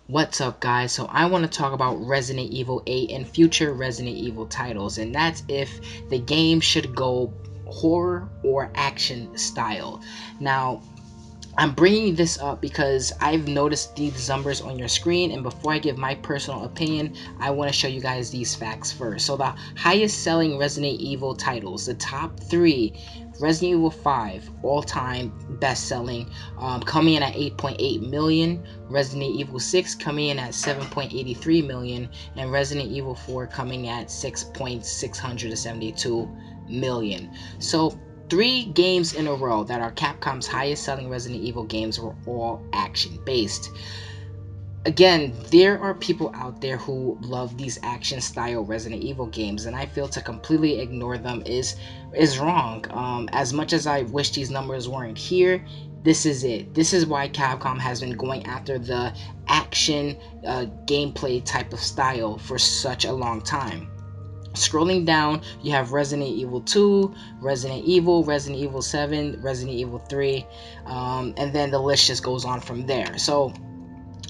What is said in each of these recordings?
What's up, guys? So I want to talk about Resident Evil 8 and future Resident Evil titles, and that's if the game should go horror or action style. Now, I'm bringing this up because I've noticed these numbers on your screen, and before I give my personal opinion, I want to show you guys these facts first. So the highest selling Resident Evil titles, the top three: Resident Evil 5, all-time best-selling, coming in at 8.8 million, Resident Evil 6 coming in at 7.83 million, and Resident Evil 4 coming at 6.672 million. So 3 games in a row that are Capcom's highest selling Resident Evil games were all action based. Again, there are people out there who love these action style Resident Evil games, and I feel to completely ignore them is wrong. As much as I wish these numbers weren't here, this is it. This is why Capcom has been going after the action gameplay type of style for such a long time. Scrolling down, you have Resident Evil 2, Resident Evil 7, Resident Evil 3, and then the list just goes on from there. So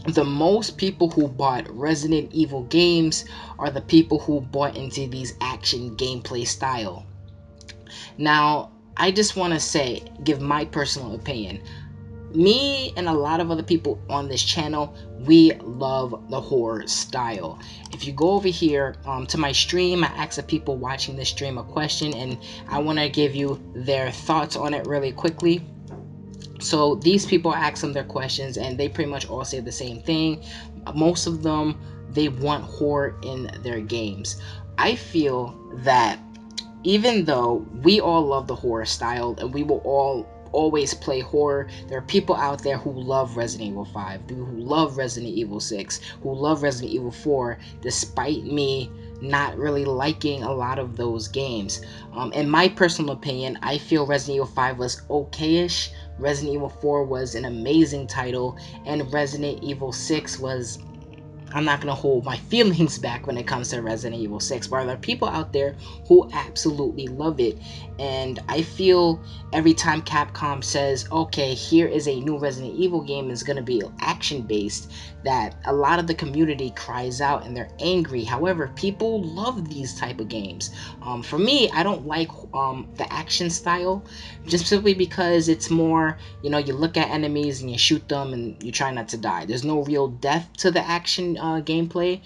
the most people who bought Resident Evil games are the people who bought into these action gameplay style. Now, I just want to give my personal opinion. Me and a lot of other people on this channel, we love the horror style. If you go over here to my stream, I ask the people watching this stream a question, and I want to give you their thoughts on it really quickly. So these people ask them their questions, and they pretty much all say the same thing. Most of them, they want horror in their games. I feel that even though we all love the horror style and we will all always play horror, there are people out there who love Resident Evil 5, who love Resident Evil 6, who love Resident Evil 4, despite me not really liking a lot of those games. In my personal opinion, I feel Resident Evil 5 was okay-ish, Resident Evil 4 was an amazing title, and Resident Evil 6 was, I'm not going to hold my feelings back when it comes to Resident Evil 6, but there are people out there who absolutely love it, and I feel every time Capcom says, okay, here is a new Resident Evil game, it's going to be action-based, that a lot of the community cries out and they're angry. However, people love these type of games. For me, I don't like the action style, just simply because it's more, you look at enemies and you shoot them and you try not to die. There's no real depth to the action gameplay.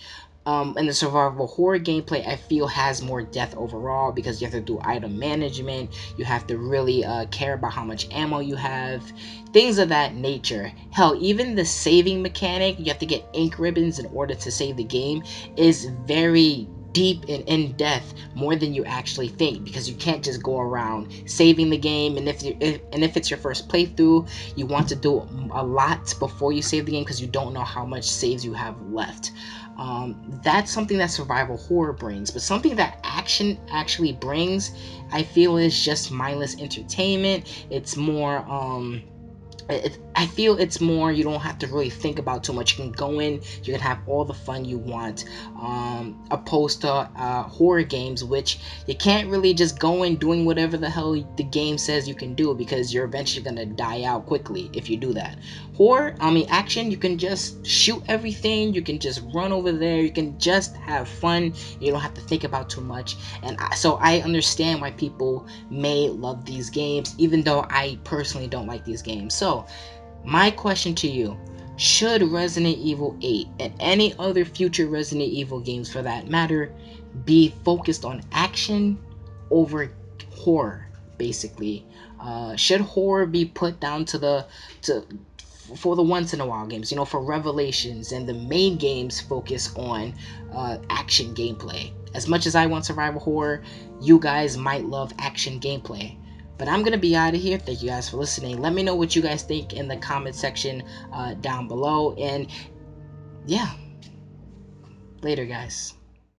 And the survival horror gameplay, I feel, has more depth overall, because you have to do item management, you have to really care about how much ammo you have, things of that nature. Hell, even the saving mechanic, you have to get ink ribbons in order to save the game, is very deep and in depth, more than you actually think, because you can't just go around saving the game. And if it's your first playthrough, you want to do a lot before you save the game, because you don't know how much saves you have left. That's something that survival horror brings, but something that action actually brings, I feel, is just mindless entertainment. It's more I feel it's more, you don't have to really think about too much. You can go in, you can have all the fun you want, opposed to horror games, which you can't really just go in doing whatever the hell the game says you can do, because you're eventually gonna die out quickly if you do that. Action, you can just shoot everything, you can just run over there, you can just have fun, you don't have to think about too much. And so I understand why people may love these games, even though I personally don't like these games. So my question to you: should Resident Evil 8 and any other future Resident Evil games for that matter be focused on action over horror, basically? Should horror be put down for the once in a while games, for Revelations, and the main games focus on action gameplay? As much as I want survival horror, you guys might love action gameplay. But I'm going to be out of here. Thank you guys for listening. Let me know what you guys think in the comment section down below. And yeah, later, guys.